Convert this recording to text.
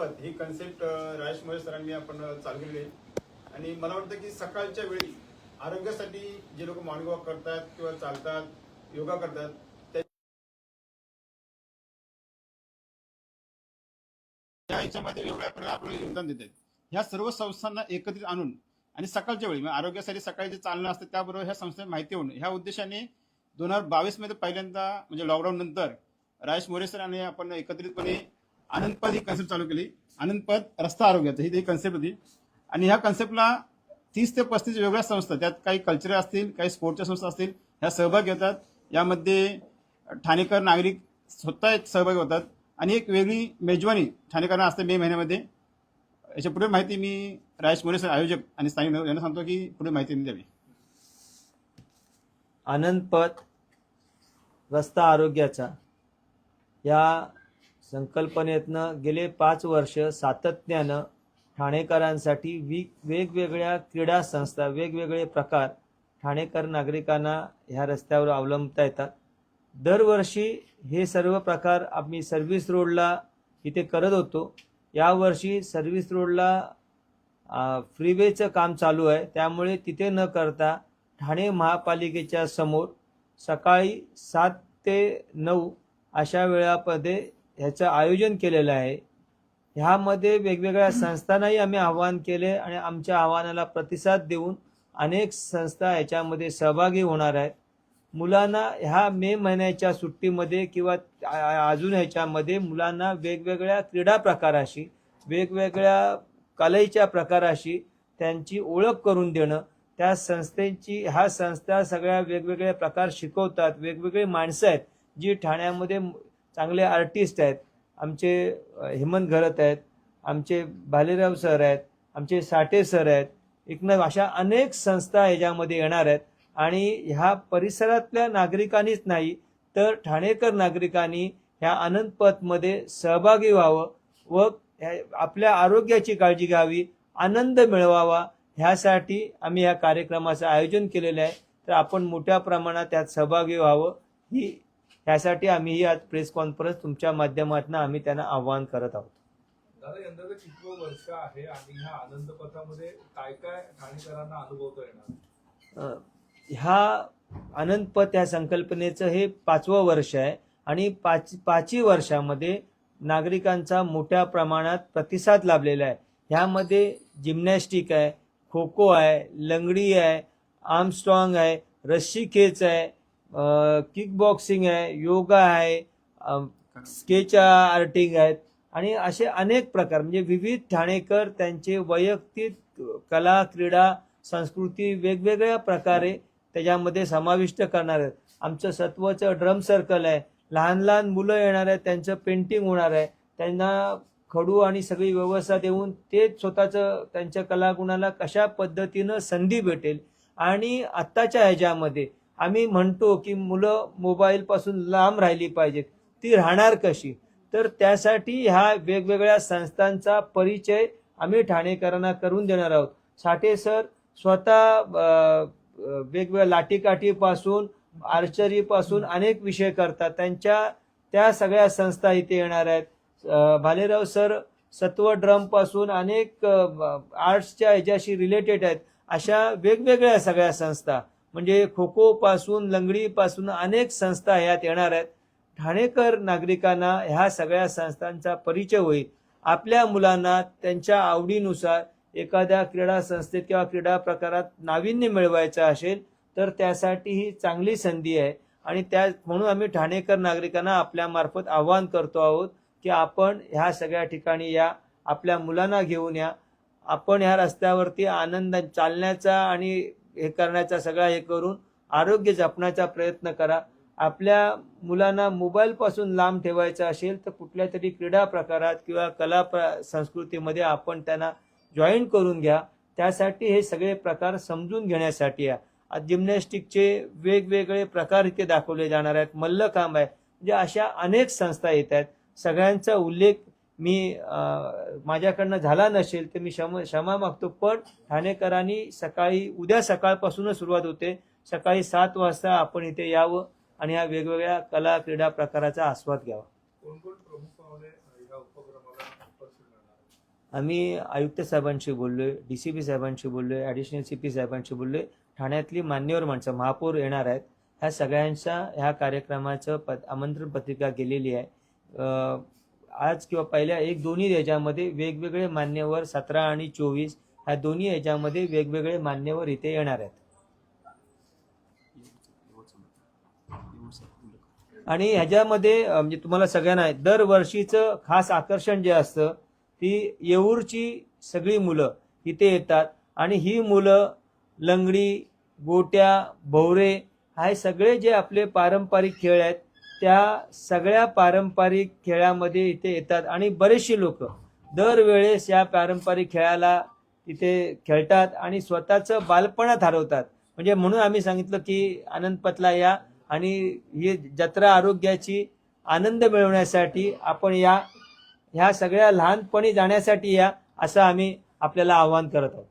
पथ ही कन्सेप्ट राजेश मोरे सरांनी आपण चालू केली आहे. आणि मला वाटतं की सकाळच्या वेळी आरोग्यासाठी जे लोक मॉर्निंग वॉक करतात किंवा चालतात, योगा करतात, त्या याच्यामध्ये वेगवेगळ्या प्रकारे आपलं योगदान देत आहेत. ह्या सर्व संस्थांना एकत्रित आणून आणि सकाळच्या वेळी म्हणजे आरोग्यासाठी सकाळी जे चालणं असतं त्याबरोबर ह्या संस्थेला माहिती होणं ह्या उद्देशाने 2022 मध्ये पहिल्यांदा म्हणजे लॉकडाऊन नंतर राजेश मोरे सरांनी आपण एकत्रितपणे आनंदपथ ही कन्सेप्ट चालू केली. आनंदपथ रस्ता आरोग्याचं ही कन्सेप्ट होती. आणि ह्या कन्सेप्टला 30 ते 35 वेगळ्या संस्था, त्यात काही कल्चरल असतील, काही स्पोर्टच्या संस्था असतील, ह्या सहभाग घेतात. यामध्ये ठाणेकर नागरिक स्वतः सहभागी होतात आणि एक वेगळी मेजवानी ठाणेकरांना असते मे महिन्यामध्ये. याच्या पुढे माहिती मी राजेश मोरे सर आयोजक आणि स्थानिक यांना सांगतो की पुढे माहिती द्यावी. आनंदपथ रस्ता आरोग्याचा या संकल्पनेतनं गेले 5 वर्ष सातत्यानं ठाणेकरांसाठी वेगवेगळ्या क्रीडा संस्था, वेगवेगळे प्रकार ठाणेकर नागरिकांना ह्या रस्त्यावर अवलंबता येतात. दरवर्षी हे सर्व प्रकार आम्ही सर्व्हिस रोडला इथे करत होतो. यावर्षी सर्व्हिस रोडला फ्रीवेचं काम चालू आहे, त्यामुळे तिथे न करता ठाणे महापालिकेच्या समोर सकाळी 7 ते 9 अशा वेळामध्ये ह्याचं आयोजन केलेलं आहे. ह्यामध्ये वेगवेगळ्या संस्थांनाही आम्ही आवाहन केले आणि आमच्या आव्हानाला प्रतिसाद देऊन अनेक संस्था ह्याच्यामध्ये सहभागी होणार आहेत. मुलांना ह्या मे महिन्याच्या सुट्टीमध्ये किंवा अजून ह्याच्यामध्ये मुलांना वेगवेगळ्या क्रीडा प्रकाराशी, वेगवेगळ्या कलेच्या प्रकाराशी त्यांची ओळख करून देणं, त्या संस्थेची ह्या संस्था सगळ्या वेगवेगळे प्रकार शिकवतात. वेगवेगळे माणसं आहेत जी ठाण्यामध्ये चांगले आर्टिस्ट आहेत. आमचे हेमंत घरत आहेत, आमचे भालेराव सर आहेत, आमचे साठे सर आहेत, एकूण अशा अनेक संस्था ह्याच्यामध्ये येणार आहेत. आणि ह्या परिसरातल्या नागरिकांनीच नाही तर ठाणेकर नागरिकांनी ह्या आनंदपथमध्ये सहभागी व्हावं व आपल्या आरोग्याची काळजी घ्यावी, आनंद मिळवावा, ह्यासाठी आम्ही या कार्यक्रमाचं आयोजन केलेलं आहे. तर आपण मोठ्या प्रमाणात त्यात सहभागी व्हावं ह्यासाठी आम्ही ही आज प्रेस कॉन्फरन्स तुमच्या माध्यमातून आम्ही त्यांना आवाहन करत आहोत. दादा, यंदाचं 30वं वर्ष आहे आणि ह्या आनंदपथामध्ये काय काय ठाणेकरांना अनुभवता येणार? ह्या आनंदपथ या संकल्पनेचं हे 5वं वर्ष आहे आणि पाचही वर्षामध्ये नागरिकांचा मोठ्या प्रमाणात प्रतिसाद लाभलेला आहे. ह्यामध्ये जिम्नॅस्टिक आहे, खो खो आहे, लंगडी आहे, आर्मस्ट्रॉंग आहे, रस्सी खेच आहे, किक बॉक्सिंग आहे, योगा आहे, स्केच आर्टिंग आहेत आणि असे अनेक प्रकार म्हणजे विविध ठाणेकर त्यांचे वैयक्तिक कला, क्रीडा, संस्कृती वेगवेगळ्या प्रकारे त्याच्यामध्ये समाविष्ट करणार आहेत. आमचं सत्वचं ड्रम सर्कल आहे, लहान लहान मुलं येणार आहेत, त्यांचं पेंटिंग होणार आहे. त्यांना खडू आणि सगळी व्यवस्था देऊन ते स्वतःचं त्यांच्या कलागुणाला कशा पद्धतीनं संधी भेटेल. आणि आत्ताच्या ह्याच्यामध्ये आम्ही म्हणतो की मुलं मोबाईलपासून लांब राहिली पाहिजेत, ती राहणार कशी? तर त्यासाठी ह्या वेगवेगळ्या संस्थांचा परिचय आम्ही ठाणेकरांना करून देणार आहोत. साठे सर स्वतः वेगवेगळ्या लाठीकाठीपासून आर्चरीपासून अनेक विषय करतात, त्या सगळ्या संस्था इथे येणार आहेत. भालेराव सर सत्व ड्रम पासून अनेक आर्ट्सच्या ह्याच्याशी रिलेटेड आहेत. अशा वेगवेगळ्या सगळ्या संस्था म्हणजे खो खो पासून लंगडी पासून अनेक संस्था ह्यात येणार आहेत. ठाणेकर नागरिकांना ह्या सगळ्या संस्थांचा परिचय होईल. आपल्या मुलांना त्यांच्या आवडीनुसार एखाद्या क्रीडा संस्थेत किंवा क्रीडा प्रकारात नाविन्य मिळवायचं असेल तर त्यासाठी ही चांगली संधी आहे. आणि म्हणून आम्ही ठाणेकर नागरिकांना आपल्या मार्फत आवाहन करतो आहोत की आपण ह्या सगळ्या ठिकाणी या, आपल्या मुलांना घेऊन या. आपण ह्या रस्त्यावरती आनंद चालण्याचा आणि हे करण्याचा सगळा हे करून आरोग्य जपण्याचा प्रयत्न करा. आपल्या मुलांना मोबाईलपासून लांब ठेवायचं असेल तर कुठल्या तरी क्रीडा प्रकारात किंवा कला संस्कृतीमध्ये आपण त्यांना जॉईन करून घ्या. त्यासाठी हे सगळे प्रकार समजून घेण्यासाठी आज जिम्नॅस्टिकचे वेगवेगळे प्रकार इथे दाखवले जाणार आहेत, मल्लखांब आहे, म्हणजे अशा अनेक संस्था येत आहेत. सगळ्यांचा उल्लेख मी माझ्याकडनं झाला नसेल तर मी क्षमा मागतो. पण ठाणेकरांनी उद्या सकाळपासूनच सुरुवात होते. सकाळी 7 वाजता आपण इथे यावं आणि या वेगवेगळ्या कला क्रीडा प्रकाराचा आस्वाद घ्यावा. कोण कोण प्रमुख पाहुणे या उपक्रमाला उपस्थित राहणार आहेत? आम्ही आयुक्त साहेबांशी बोललोय, डीसीपी साहेबांशी बोललोय, ॲडिशनल सीपी साहेबांशी बोललोय, ठाण्यातली मान्यवर माणसं महापौर येणार आहेत. ह्या सगळ्यांच्या ह्या कार्यक्रमाचं आमंत्रण पत्रिका गेलेली आहे. आज किंवा पहिल्या दोन्ही याच्यामध्ये वेगवेगळे मान्यवर 17 आणि 24 ह्या दोन्ही याच्यामध्ये वेगवेगळे मान्यवर इथे येणार आहेत. आणि ह्याच्यामध्ये म्हणजे तुम्हाला सगळ्यांना दरवर्षीचं खास आकर्षण जे असतं ती येऊरची सगळी मुलं इथे येतात आणि ही मुलं लंगडी, गोट्या, भोवरे हे सगळे जे आपले पारंपरिक खेळ आहेत त्या सगळ्या पारंपरिक खेळामध्ये इथे येतात आणि बरेचसे लोक दरवेळेस या पारंपरिक खेळाला इथे खेळतात आणि स्वतःचं बालपणात हरवतात. म्हणजे म्हणून आम्ही सांगितलं की अनंतपतला या आणि ही जत्रा आरोग्याची आनंद मिळवण्यासाठी आपण ह्या सगळ्या लहानपणी जाण्यासाठी या असं आम्ही आपल्याला आवाहन करत आहोत.